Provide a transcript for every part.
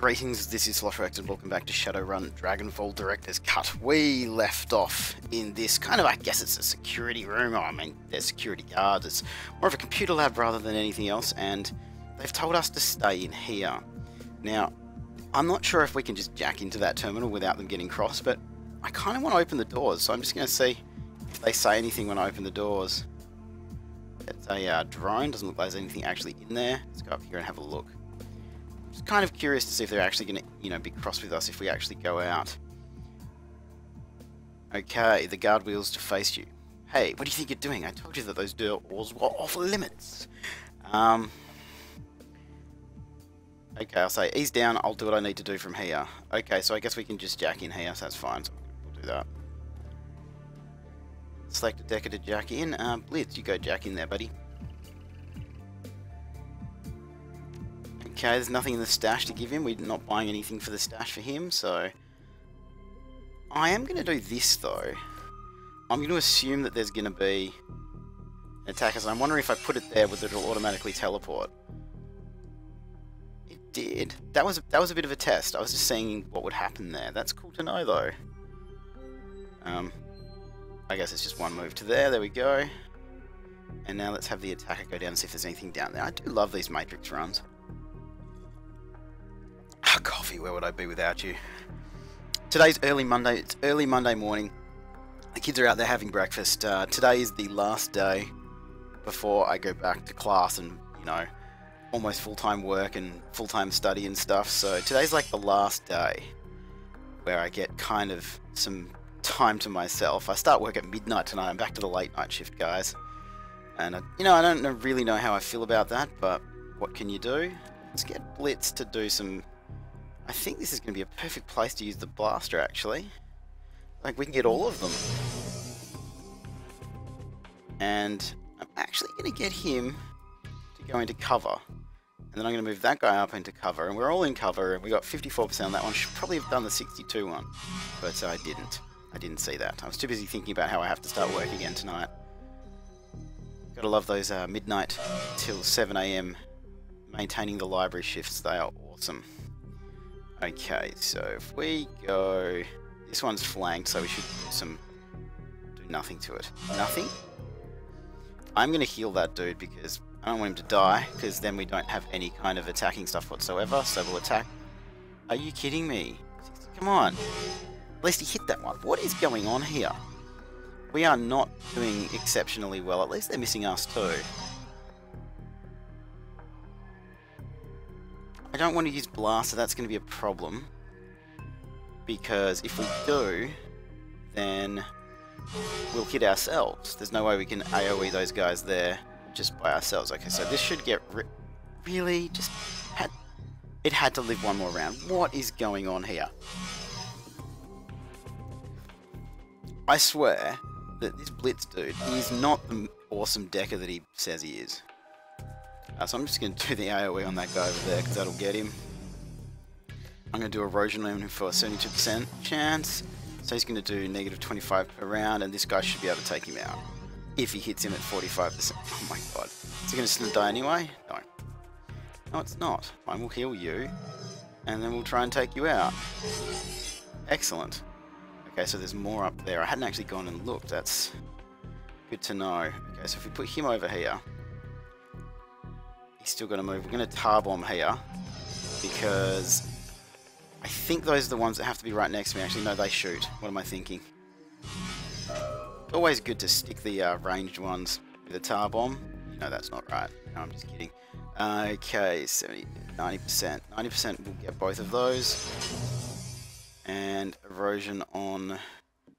Greetings, this is Slosher and welcome back to Shadowrun Dragonfall Director's Cut. We left off in this kind of, I guess it's a security room. I mean, there's security guards. It's more of a computer lab rather than anything else, and they've told us to stay in here. Now, I'm not sure if we can just jack into that terminal without them getting cross, but I kind of want to open the doors, so I'm just going to see if they say anything when I open the doors. It's a drone, doesn't look like there's anything actually in there. Let's go up here and have a look. Just kind of curious to see if they're actually going to, be cross with us if we actually go out. Okay, the guard wheels to face you. Hey, what do you think you're doing? I told you that those doors were off limits. Okay, I'll say ease down, I'll do what I need to do from here. Okay, so I guess we can just jack in here, so that's fine. So we'll do that. Select a decker to jack in. Blitz, you go jack in there, buddy. Okay, there's nothing in the stash to give him. We're not buying anything for the stash for him, so... I am going to do this, though. I'm going to assume that there's going to be an attacker, so I'm wondering if I put it there, whether it'll automatically teleport. It did. That was a bit of a test. I was just seeing what would happen there. That's cool to know, though. I guess it's just one move to there. There we go. And now let's have the attacker go down and see if there's anything down there. I do love these Matrix runs. Ah, coffee, where would I be without you? Today's early Monday. It's early Monday morning. The kids are out there having breakfast. Today is the last day before I go back to class and, almost full-time work and full-time study and stuff. So today's like the last day where I get kind of some time to myself. I start work at midnight tonight. I'm back to the late night shift, guys. And, I don't really know how I feel about that, but what can you do? Let's get Blitz to do some... I think this is going to be a perfect place to use the blaster, actually. Like, we can get all of them. And I'm actually going to get him to go into cover. And then I'm going to move that guy up into cover. And we're all in cover, and we got 54% on that one. Should probably have done the 62 one. But I didn't. I didn't see that. I was too busy thinking about how I have to start work again tonight. Gotta love those midnight till 7 AM maintaining the library shifts. They are awesome. Okay, so if we go... This one's flanked, so we should do nothing to it. Nothing? I'm going to heal that dude because I don't want him to die, because then we don't have any kind of attacking stuff whatsoever, so we'll attack. Are you kidding me? Come on. At least he hit that one. What is going on here? We are not doing exceptionally well. At least they're missing us too. I don't want to use Blaster, that's going to be a problem. Because if we do, then we'll hit ourselves. There's no way we can AoE those guys there just by ourselves. Okay, so this should get really just it had to live one more round. What is going on here? I swear that this Blitz dude is not the awesome decker that he says he is. So I'm just going to do the AoE on that guy over there, because that'll get him. I'm going to do Erosion on him for a 72% chance. So he's going to do negative 25 per round, and this guy should be able to take him out. If he hits him at 45%. Oh my god. Is he going to die anyway? No. No, it's not. Fine, we'll heal you, and then we'll try and take you out. Excellent. Okay, so there's more up there. I hadn't actually gone and looked. That's good to know. Okay, so if we put him over here... He's still got to move. We're going to tar bomb here because I think those are the ones that have to be right next to me. Actually, no, they shoot. What am I thinking? Always good to stick the ranged ones with a tar bomb. That's not right. No, I'm just kidding. Okay, 90%. 90% will get both of those. And erosion on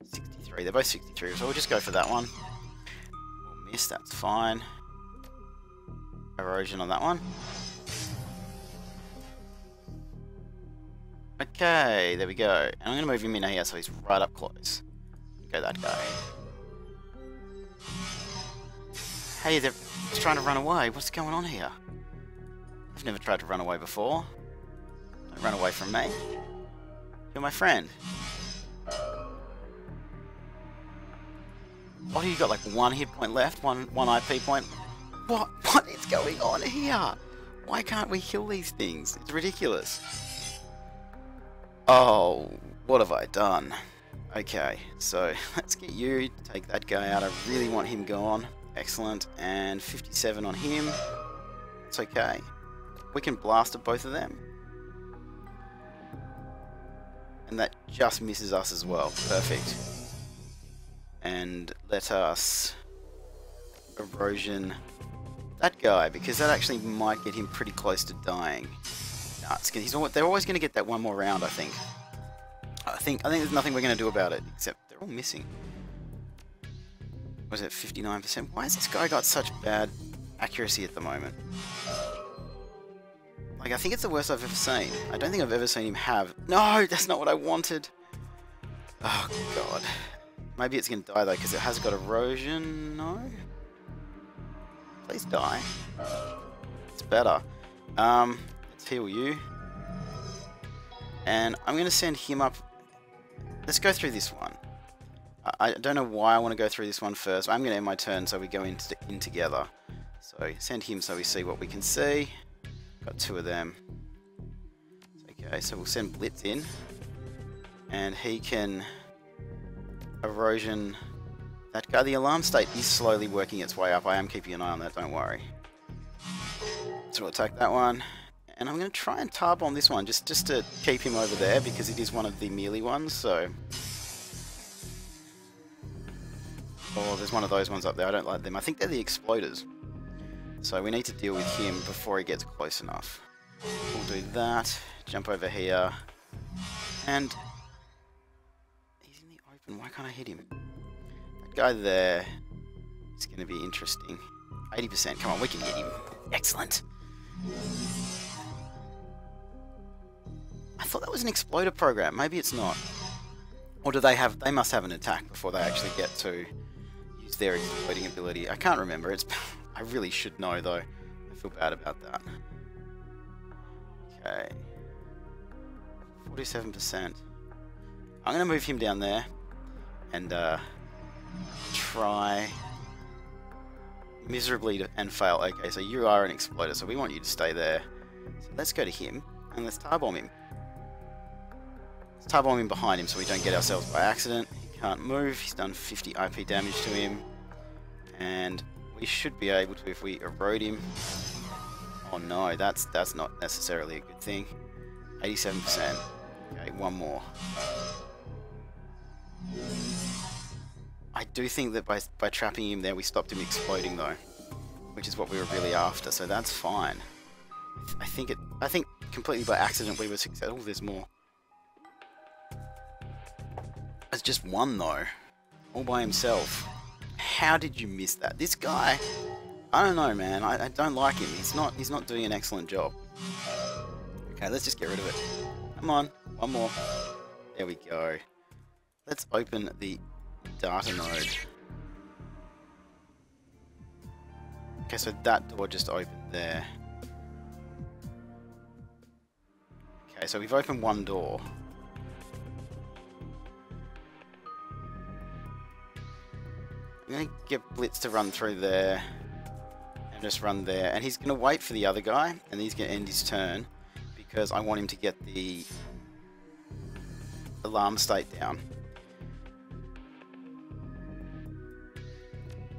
63. They're both 63, so we'll just go for that one. We'll miss. That's fine. Erosion on that one. Okay, there we go. And I'm going to move him in here so he's right up close. Go that guy. Hey, they're just trying to run away. What's going on here? I've never tried to run away before. Don't run away from me. You're my friend. What do you got? Like one hit point left? One IP point? What is going on here? Why can't we kill these things? It's ridiculous. Oh, what have I done? Okay, so let's get you, take that guy out. I really want him gone. Excellent. And 57 on him. It's okay. We can blast at both of them. And that just misses us as well. Perfect. And let us erosion that guy, because that actually might get him pretty close to dying. Nah, they're always going to get that one more round, I think. I think there's nothing we're going to do about it, except they're all missing. Was it 59%? Why has this guy got such bad accuracy at the moment? Like, I think it's the worst I've ever seen. I don't think I've ever seen him have... No, that's not what I wanted. Oh, God. Maybe it's going to die, though, because it has got erosion. No? Please die. It's better. Let's heal you. And I'm going to send him up. Let's go through this one. I don't know why I want to go through this one first. I'm going to end my turn so we go in together. So send him so we see what we can see. Got two of them. Okay, so we'll send Blitz in. And he can erosion that guy. The alarm state is slowly working its way up. I am keeping an eye on that, don't worry. So we'll attack that one. And I'm going to try and tar bomb this one, just to keep him over there, because it is one of the melee ones, so... Oh, there's one of those ones up there, I don't like them. I think they're the exploders. So we need to deal with him before he gets close enough. We'll do that, jump over here, and... He's in the open, why can't I hit him? That guy there is going to be interesting. 80%, come on, we can hit him. Excellent. I thought that was an exploder program. Maybe it's not. Or do they have... They must have an attack before they actually get to use their exploding ability. I can't remember. It's... I really should know, though. I feel bad about that. Okay. 47%. I'm going to move him down there. And, try... miserably and fail. Okay, so you are an exploder, so we want you to stay there. So let's go to him, and let's tar bomb him. Let's tar bomb him behind him so we don't get ourselves by accident. He can't move, he's done 50 IP damage to him. And we should be able to if we erode him. Oh no, that's not necessarily a good thing. 87%. Okay, one more. I do think that by trapping him there, we stopped him exploding though, which is what we were really after. So that's fine. I think completely by accident we were successful. Oh, there's more. It's just one though, all by himself. How did you miss that? This guy, I don't know, man. I don't like him. He's not doing an excellent job. Okay, let's just get rid of it. Come on, one more. There we go. Let's open the data node. Okay, so that door just opened there. Okay, so we've opened one door. I'm going to get Blitz to run through there. And just run there. And he's going to wait for the other guy. And he's going to end his turn. Because I want him to get the alarm state down.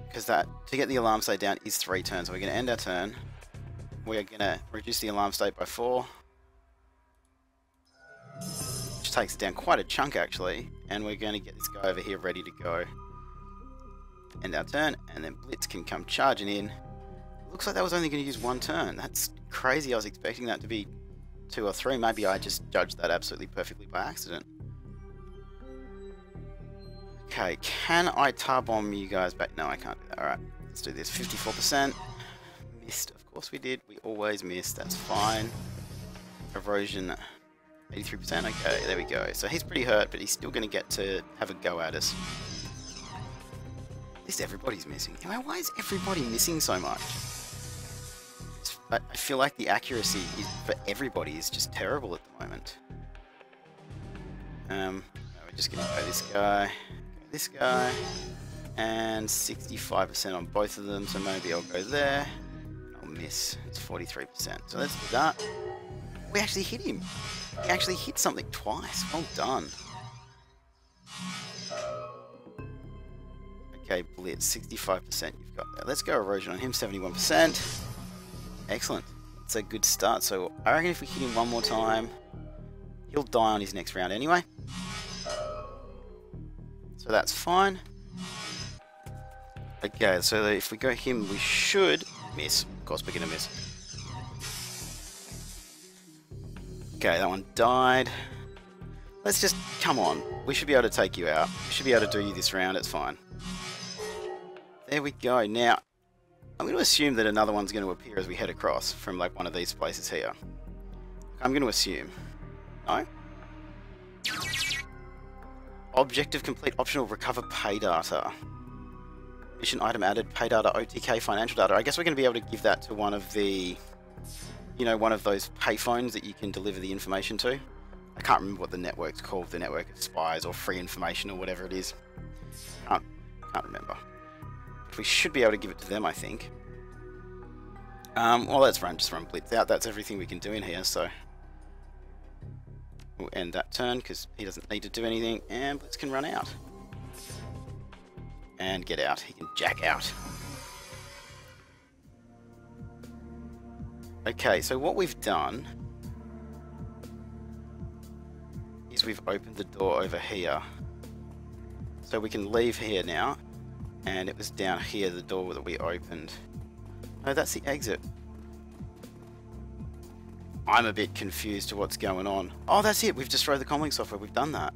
Because to get the alarm state down is 3 turns. So we're going to end our turn. We're going to reduce the alarm state by 4. Which takes it down quite a chunk actually. And we're going to get this guy over here ready to go. End our turn. And then Blitz can come charging in. Looks like that was only going to use 1 turn. That's crazy. I was expecting that to be 2 or 3. Maybe I just judged that absolutely perfectly by accident. Okay, can I tar bomb you guys back? No, I can't do that. Alright, let's do this. 54%. Missed. Of course we did. We always miss. That's fine. Erosion, 83%. Okay, there we go. So he's pretty hurt, but he's still going to get to have a go at us. At least everybody's missing. Why is everybody missing so much? I feel like the accuracy for everybody is just terrible at the moment. We're just going to go this guy, and 65% on both of them, so maybe I'll go there. I'll miss. It's 43%. So let's do that. We actually hit him. We actually hit something twice. Well done. Okay, Blitz, 65% you've got there. Let's go erosion on him, 71%. Excellent. It's a good start. So I reckon if we hit him one more time, he'll die on his next round anyway. So that's fine. Okay, so if we go him, we should miss. Of course we're going to miss. Okay, that one died. Let's just... Come on. We should be able to take you out. We should be able to do you this round. It's fine. There we go. Now, I'm going to assume that another one's going to appear as we head across from like one of these places here. I'm going to assume. No? Objective complete, optional, recover pay data. Mission item added, pay data, OTK, financial data. I guess we're going to be able to give that to one of the, you know, one of those payphones that you can deliver the information to. I can't remember what the network's called, the network of spies or free information or whatever it is. Can't remember. But we should be able to give it to them, I think. Well, let's just run Blitz out. That's everything we can do in here, so... We'll end that turn because he doesn't need to do anything, and Blitz can run out. And get out. He can jack out. Okay, so what we've done is we've opened the door over here. So we can leave here now, and it was down here, the door that we opened. No, that's the exit. I'm a bit confused to what's going on. Oh, that's it. We've destroyed the comlink software. We've done that.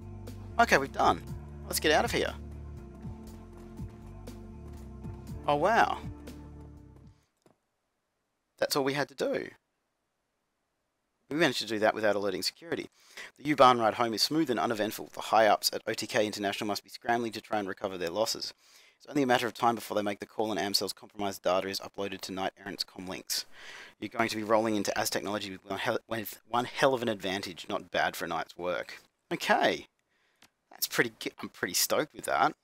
Okay, we've done. Let's get out of here. Oh, wow. That's all we had to do. We managed to do that without alerting security. The U-Bahn ride home is smooth and uneventful. The high-ups at OTK International must be scrambling to try and recover their losses. It's only a matter of time before they make the call and Amcel's compromised data is uploaded to Knight Errant's comlinks. You're going to be rolling into Az technology with one hell of an advantage. Not bad for a night's work. Okay. That's pretty good. I'm pretty stoked with that.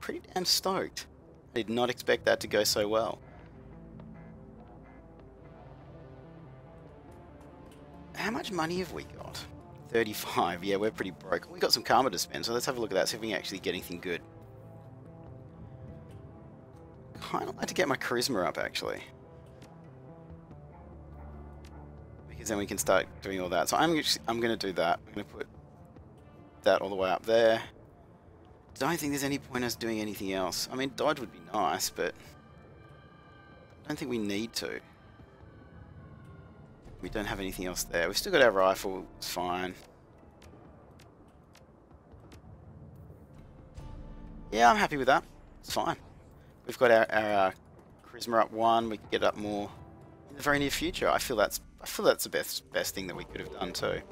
Pretty damn stoked. I did not expect that to go so well. How much money have we got? 35. Yeah, we're pretty broke. We got some karma to spend, so let's have a look at that, see if we can actually get anything good. Kind of like to get my charisma up, actually. Because then we can start doing all that. So I'm going to do that. I'm going to put that all the way up there. Don't think there's any point us doing anything else. I mean, dodge would be nice, but I don't think we need to. We don't have anything else there. We've still got our rifle. It's fine. Yeah, I'm happy with that. It's fine. We've got our charisma up 1. We can get up more in the very near future. I feel that's the best thing that we could have done too.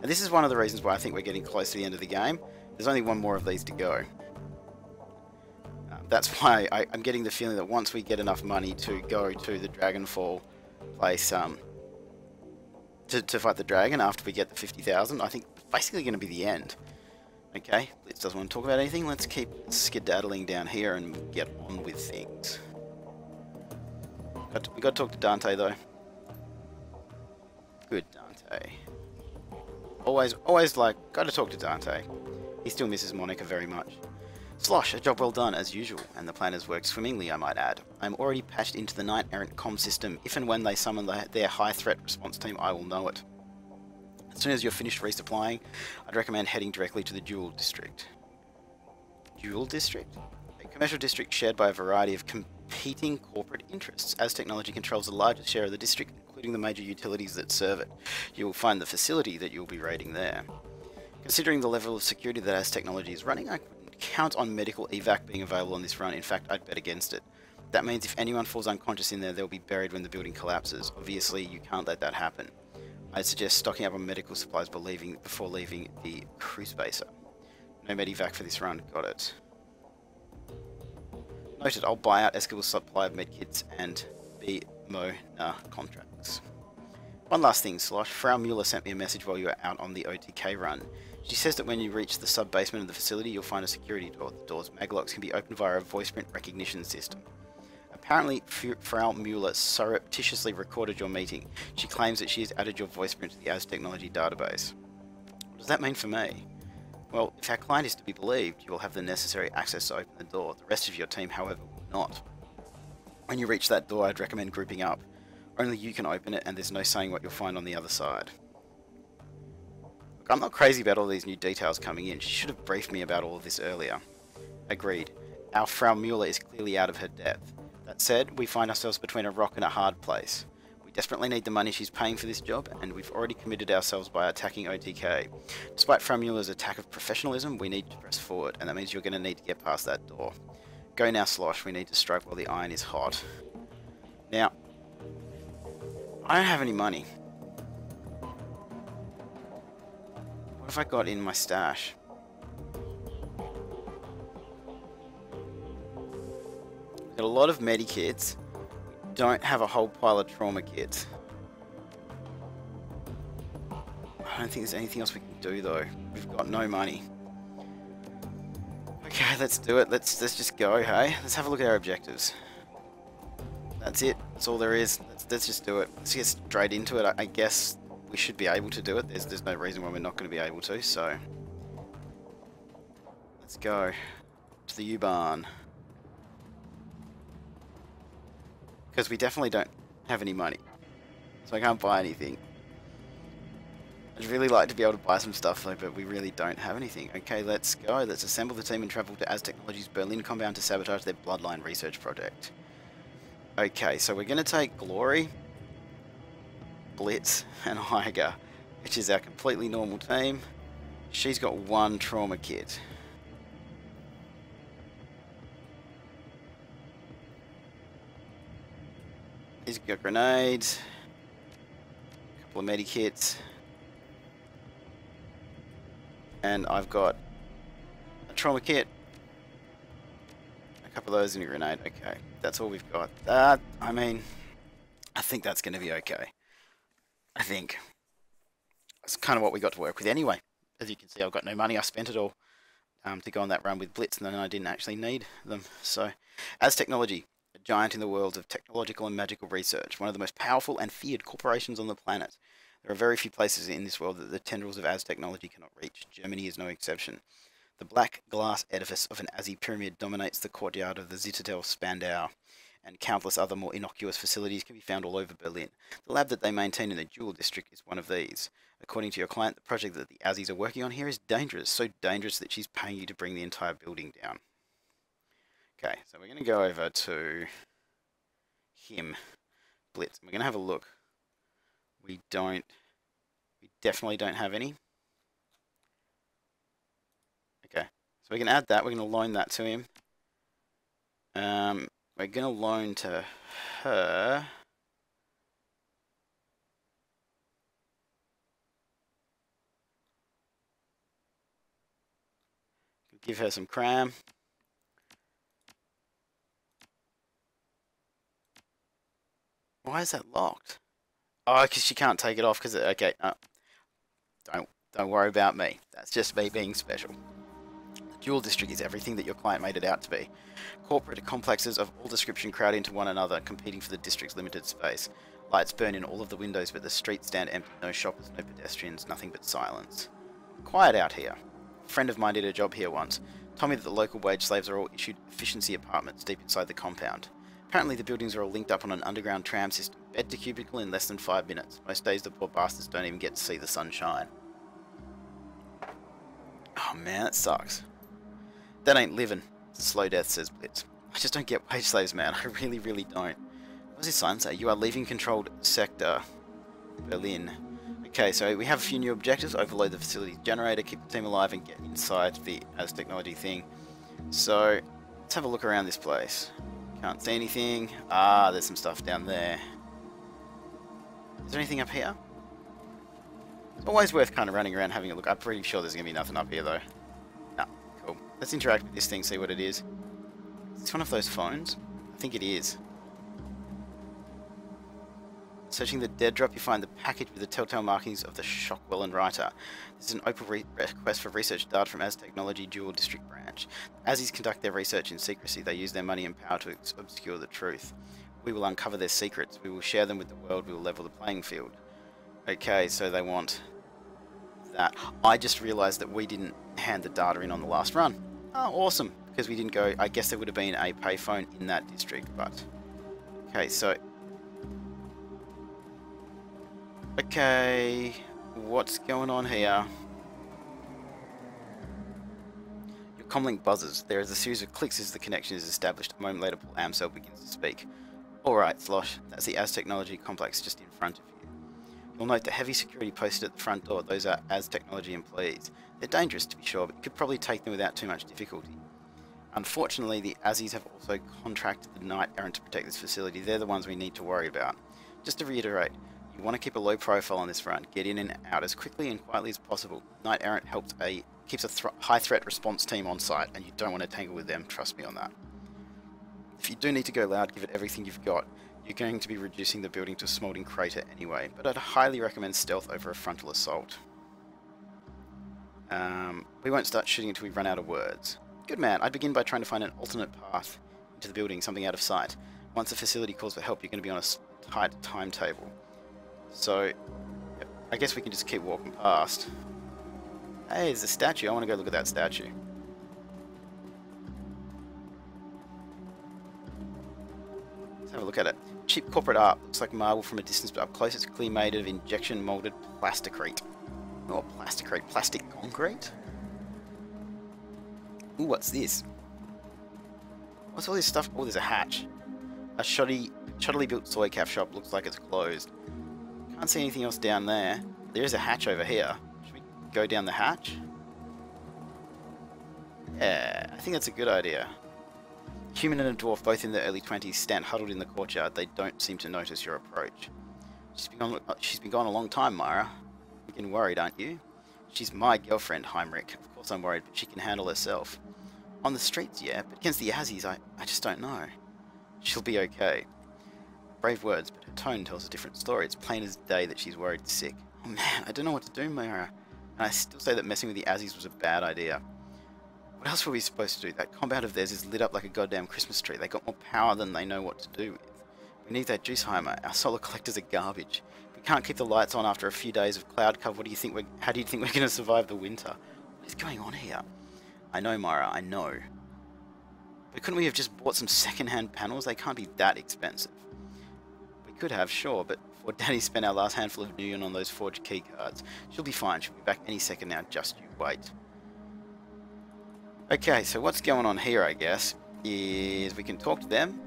And this is one of the reasons why I think we're getting close to the end of the game. There's only one more of these to go. That's why I'm getting the feeling that once we get enough money to go to the Dragonfall place to fight the dragon after we get the 50,000, I think basically going to be the end. Okay, Blitz doesn't want to talk about anything. Let's keep skedaddling down here and get on with things. We got to talk to Dante though. Good Dante. Always like, got to talk to Dante. He still misses Monica very much. Slosh, a job well done as usual, and the plan has worked swimmingly, I might add. I'm already patched into the Knight Errant comm system. If and when they summon their high threat response team, I will know it. As soon as you're finished resupplying, I'd recommend heading directly to the Jewel District. Jewel District? A commercial district shared by a variety of competing corporate interests. Az Technology controls the largest share of the district, including the major utilities that serve it. You will find the facility that you'll be raiding there. Considering the level of security that Az Technology is running, I couldn't count on medical evac being available on this run. In fact, I'd bet against it. That means if anyone falls unconscious in there, they'll be buried when the building collapses. Obviously, you can't let that happen. I'd suggest stocking up on medical supplies before leaving the crew spacer. No medivac for this run, got it. Noted, I'll buy out Eskim's supply of medkits and B-Mo-Na contracts. One last thing, Slosh. Frau Mueller sent me a message while you were out on the OTK run. She says that when you reach the sub-basement of the facility, you'll find a security door. The door's maglocks can be opened via a voice print recognition system. Apparently, Frau Mueller surreptitiously recorded your meeting. She claims that she has added your voice print to the Technology database. What does that mean for me? Well, if our client is to be believed, you will have the necessary access to open the door. The rest of your team, however, will not. When you reach that door, I'd recommend grouping up. Only you can open it, and there's no saying what you'll find on the other side. Look, I'm not crazy about all these new details coming in. She should have briefed me about all of this earlier. Agreed. Our Frau Mueller is clearly out of her depth. That said, we find ourselves between a rock and a hard place. We desperately need the money she's paying for this job, and we've already committed ourselves by attacking OTK. Despite Frau Mueller's attack of professionalism, we need to press forward, and that means you're going to need to get past that door. Go now, Slosh. We need to strike while the iron is hot. Now, I don't have any money. What have I got in my stash? Got a lot of medikits. Don't have a whole pile of trauma kits. I don't think there's anything else we can do though. We've got no money. Okay, let's do it. Let's just go, hey? Let's have a look at our objectives. That's it. That's all there is. Let's just do it. Let's get straight into it. I guess we should be able to do it. There's no reason why we're not going to be able to, so... Let's go to the U-Barn. Because we definitely don't have any money. So I can't buy anything. I'd really like to be able to buy some stuff though, but we really don't have anything. Okay, let's go. Let's assemble the team and travel to Technology's Berlin compound to sabotage their bloodline research project. Okay, so we're going to take Glory, Blitz, and Higer, which is our completely normal team. She's got one trauma kit. He's got grenades, a couple of medikits, and I've got a trauma kit, a couple of those in a grenade. Okay, that's all we've got. That, I mean, I think that's going to be okay. I think that's kind of what we got to work with anyway. As you can see, I've got no money. I spent it all to go on that run with Blitz, and then I didn't actually need them. So, Technology, a giant in the world of technological and magical research, one of the most powerful and feared corporations on the planet. There are very few places in this world that the tendrils of Technology cannot reach. Germany is no exception. The black glass edifice of an Azzy pyramid dominates the courtyard of the Citadel Spandau, and countless other more innocuous facilities can be found all over Berlin. The lab that they maintain in the Jewel District is one of these. According to your client, the project that the Azzies are working on here is dangerous, so dangerous that she's paying you to bring the entire building down. Okay, so we're going to go over to him, Blitz. We're going to have a look. We definitely don't have any. Okay, so we can add that. We're going to loan that to him. We're going to loan to her. Give her some cram. Why is that locked? Oh, because she can't take it off. Because okay, don't worry about me. That's just me being special. The Jewel District is everything that your client made it out to be. Corporate complexes of all description crowd into one another, competing for the district's limited space. Lights burn in all of the windows, but the streets stand empty. No shoppers, no pedestrians, nothing but silence. Quiet out here. A friend of mine did a job here once. Told me that the local wage slaves are all issued efficiency apartments deep inside the compound. Apparently the buildings are all linked up on an underground tram system, bed to cubicle in less than 5 minutes. Most days the poor bastards don't even get to see the sunshine. Oh man, that sucks. That ain't living. It's a slow death, says Blitz. I just don't get wage slaves, man. I really, really don't. What does his sign say? You are leaving controlled sector, Berlin. Okay, so we have a few new objectives. Overload the facility's generator, keep the team alive, and get inside the Technology thing. So, let's have a look around this place. Can't see anything. Ah, there's some stuff down there. Is there anything up here? It's always worth kind of running around having a look. I'm pretty sure there's going to be nothing up here, though. No, cool. Let's interact with this thing, see what it is. Is this one of those phones? I think it is. Searching the dead drop, you find the package with the telltale markings of the Shockwell and Writer. This is an open request for research data from Az Technology Dual District Branch. As these conduct their research in secrecy, they use their money and power to obscure the truth. We will uncover their secrets. We will share them with the world. We will level the playing field. Okay, so they want that. I just realised that we didn't hand the data in on the last run. Oh, awesome. Because we didn't go... I guess there would have been a payphone in that district, but... Okay, so... Okay... What's going on here? Your comlink buzzes. There is a series of clicks as the connection is established. A moment later, Paul Amsel begins to speak. Alright, Slosh. That's the Az Technology complex just in front of you. You'll note the heavy security posted at the front door. Those are Az Technology employees. They're dangerous, to be sure, but you could probably take them without too much difficulty. Unfortunately, the Azzies have also contracted the Knight Errant to protect this facility. They're the ones we need to worry about. Just to reiterate, you want to keep a low profile on this run. Get in and out as quickly and quietly as possible. Knight Errant keeps a high threat response team on site, and you don't want to tangle with them. Trust me on that. If you do need to go loud, give it everything you've got. You're going to be reducing the building to a smouldering crater anyway, but I'd highly recommend stealth over a frontal assault. We won't start shooting until we run out of words. Good man. I'd begin by trying to find an alternate path into the building, something out of sight. Once the facility calls for help, you're going to be on a tight timetable. So, yep, I guess we can just keep walking past. Hey, there's a statue. I want to go look at that statue. Let's have a look at it. Cheap corporate art. Looks like marble from a distance, but up close it's clearly made of injection molded plasticrete. Oh, plasticrete. Plastic concrete? Ooh, what's this? What's all this stuff? Oh, there's a hatch. A shoddily built soy calf shop. Looks like it's closed. Can't see anything else down there. There is a hatch over here. Should we go down the hatch? Yeah, I think that's a good idea. Human and a dwarf, both in their early 20s, stand huddled in the courtyard. They don't seem to notice your approach. She's been gone a long time, Myra. You're getting worried, aren't you? She's my girlfriend, Heinrich. Of course I'm worried, but she can handle herself. On the streets, yeah, but against the Azzies, I just don't know. She'll be okay. Brave words, but her tone tells a different story. It's plain as day that she's worried sick. Oh man, I don't know what to do, Myra. And I still say that messing with the Azzies was a bad idea. What else were we supposed to do? That compound of theirs is lit up like a goddamn Christmas tree. They got more power than they know what to do with. We need that Juiceheimer. Our solar collectors are garbage. We can't keep the lights on after a few days of cloud cover. How do you think we're going to survive the winter? What is going on here? I know, Myra, I know. But couldn't we have just bought some second-hand panels? They can't be that expensive. We could have, sure, but before Daddy spent our last handful of Nuyen on those forged key cards. She'll be fine. She'll be back any second now. Just you wait. Okay, so what's going on here, I guess, is we can talk to them,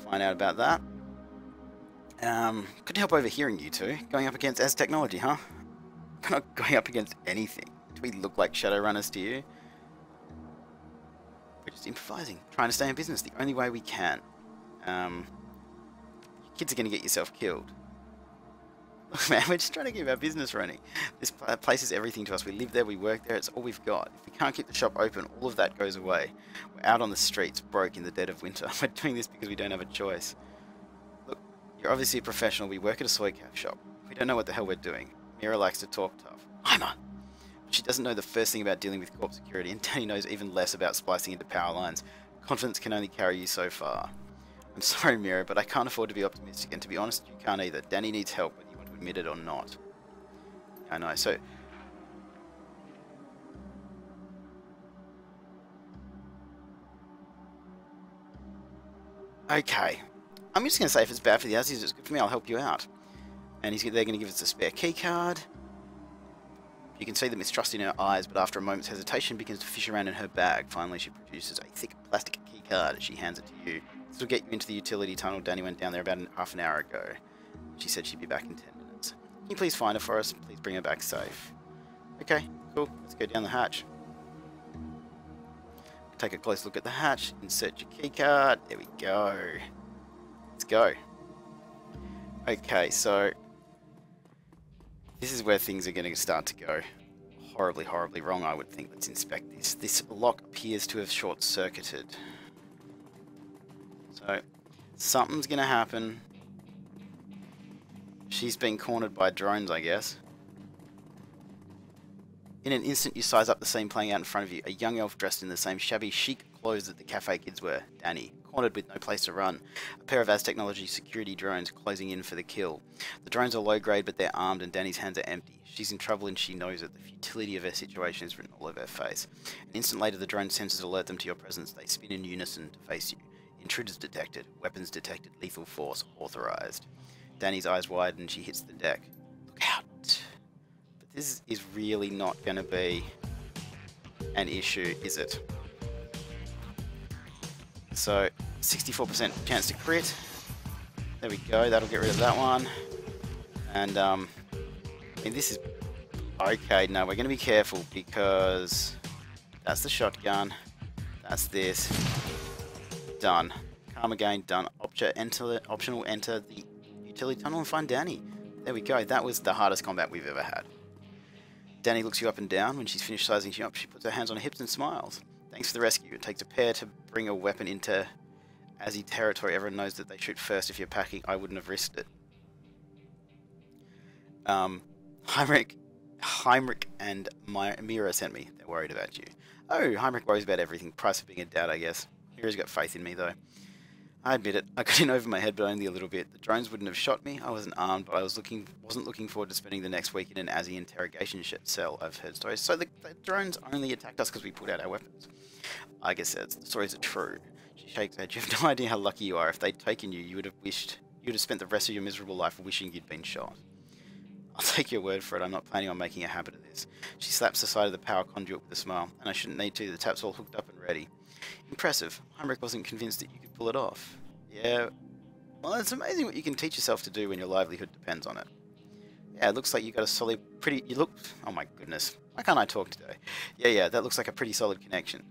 find out about that. Couldn't help overhearing you two. Going up against Az Technology, huh? We're not going up against anything. Do we look like Shadowrunners to you? We're just improvising, trying to stay in business the only way we can. Your kids are going to get yourself killed. Look, man, we're just trying to keep our business running. This place is everything to us. We live there, we work there, it's all we've got. If we can't keep the shop open, all of that goes away. We're out on the streets, broke in the dead of winter. We're doing this because we don't have a choice. Look, you're obviously a professional. We work at a soy calf shop. We don't know what the hell we're doing. Mira likes to talk tough. Heimer! She doesn't know the first thing about dealing with corp security, and Danny knows even less about splicing into power lines. Confidence can only carry you so far. I'm sorry, Mira, but I can't afford to be optimistic, and to be honest, you can't either. Danny needs help, whether you want to admit it or not. I know, so... Okay. I'm just going to say if it's bad for the Azzies, it's good for me, I'll help you out. And they're going to give us a spare key card. You can see the mistrust in her eyes, but after a moment's hesitation, begins to fish around in her bag. Finally, she produces a thick plastic key card as she hands it to you. This will get you into the utility tunnel. Danny went down there about half an hour ago. She said she'd be back in 10 minutes. Can you please find her for us? Please bring her back safe. Okay, cool. Let's go down the hatch. Take a close look at the hatch. Insert your key card. There we go. Let's go. Okay, so... this is where things are going to start to go horribly, horribly wrong, I would think. Let's inspect this. This lock appears to have short-circuited. So, something's going to happen. She's been cornered by drones, I guess. In an instant, you size up the scene playing out in front of you. A young elf dressed in the same shabby, chic clothes that the cafe kids wear. Danny, cornered with no place to run. A pair of Az Technology security drones closing in for the kill. The drones are low grade, but they're armed, and Danny's hands are empty. She's in trouble, and she knows it. The futility of her situation is written all over her face. An instant later, the drone sensors alert them to your presence. They spin in unison to face you. Intruders detected. Weapons detected. Lethal force authorized. Danny's eyes widen, and she hits the deck. Look out! But this is really not going to be an issue, is it? So, 64% chance to crit. There we go, that'll get rid of that one. And, I mean, this is... Okay, no, we're going to be careful because that's the shotgun. That's this. Done. Karma gain, done. Optional enter the utility tunnel and find Danny. There we go, that was the hardest combat we've ever had. Danny looks you up and down. When she's finished sizing you up, she puts her hands on her hips and smiles. Thanks for the rescue. It takes a pair to bring a weapon into Azzy territory. Everyone knows that they shoot first if you're packing. I wouldn't have risked it. Heinrich and Mira sent me. They're worried about you. Oh, Heinrich worries about everything. Price of being a dad, I guess. Mira's got faith in me, though. I admit it. I got in over my head, but only a little bit. The drones wouldn't have shot me. I wasn't armed, but I wasn't looking forward to spending the next week in an Azzy interrogation cell. I've heard stories. So the drones only attacked us because we put out our weapons. I guess the stories are true. She shakes her head. You have no idea how lucky you are. If they'd taken you, you would have spent the rest of your miserable life wishing you'd been shot. I'll take your word for it. I'm not planning on making a habit of this. She slaps the side of the power conduit with a smile. And I shouldn't need to. The tap's all hooked up and ready. Impressive. Heinrich wasn't convinced that you could pull it off. Yeah. Well, it's amazing what you can teach yourself to do when your livelihood depends on it. Yeah, it looks like you got a solid, you look... Oh my goodness. Why can't I talk today? Yeah, that looks like a pretty solid connection.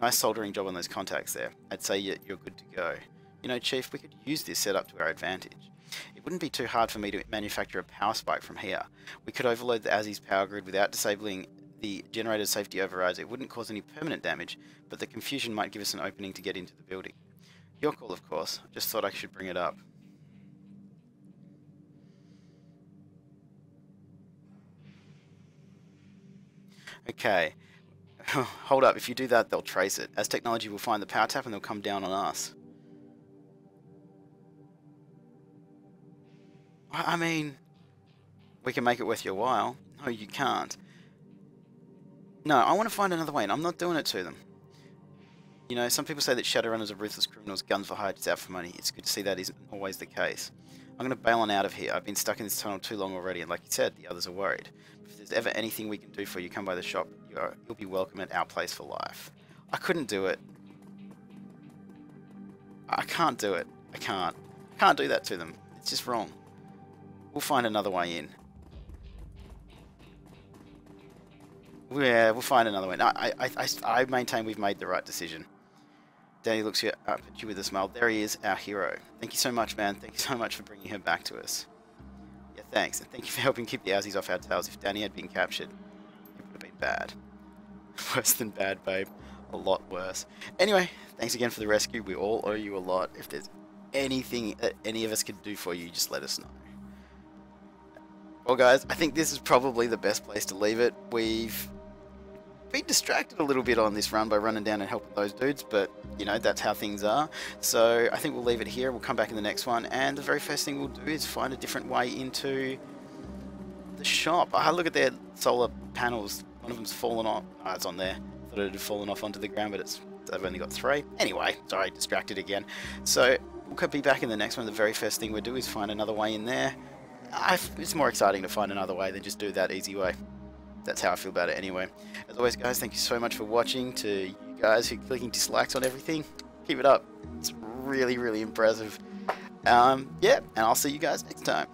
Nice soldering job on those contacts there. I'd say you're good to go. You know, Chief, we could use this setup to our advantage. It wouldn't be too hard for me to manufacture a power spike from here. We could overload the Azzy's power grid without disabling the generator's safety overrides. It wouldn't cause any permanent damage, but the confusion might give us an opening to get into the building. Your call, of course. Just thought I should bring it up. Okay. Hold up. If you do that, they'll trace it. As technology will find the power tap and they'll come down on us. I mean, we can make it worth your while. No, you can't. No, I want to find another way, and I'm not doing it to them. You know, some people say that Shadowrunners are ruthless criminals, guns for hire, just out for money. It's good to see that isn't always the case. I'm going to bail on out of here. I've been stuck in this tunnel too long already, and like you said, the others are worried. If there's ever anything we can do for you, come by the shop. You'll be welcome at our place for life. I couldn't do it. I can't do it. I can't do that to them. It's just wrong. We'll find another way in. Yeah, we'll find another way. No, I maintain we've made the right decision. Danny looks up at you with a smile. There he is, our hero. Thank you so much, man. Thank you so much for bringing her back to us. Yeah, thanks. And thank you for helping keep the Aussies off our tails. If Danny had been captured, it would have been bad. Worse than bad, babe. A lot worse. Anyway, thanks again for the rescue. We all owe you a lot. If there's anything that any of us could do for you, just let us know. Well, guys, I think this is probably the best place to leave it. We've been distracted a little bit on this run by running down and helping those dudes, but, you know, that's how things are. So I think we'll leave it here. We'll come back in the next one, and the very first thing we'll do is find a different way into the shop. Look at their solar panels. One of them's fallen off. Oh, it's on there. I thought it had fallen off onto the ground, but I've only got 3. Anyway, sorry, distracted again. So we'll be back in the next one. The very first thing we'll do is find another way in there. It's more exciting to find another way than just do that easy way. That's how I feel about it anyway. As always, guys, thank you so much for watching. To you guys who are clicking dislikes on everything, keep it up. It's really, really impressive. Yeah, and I'll see you guys next time.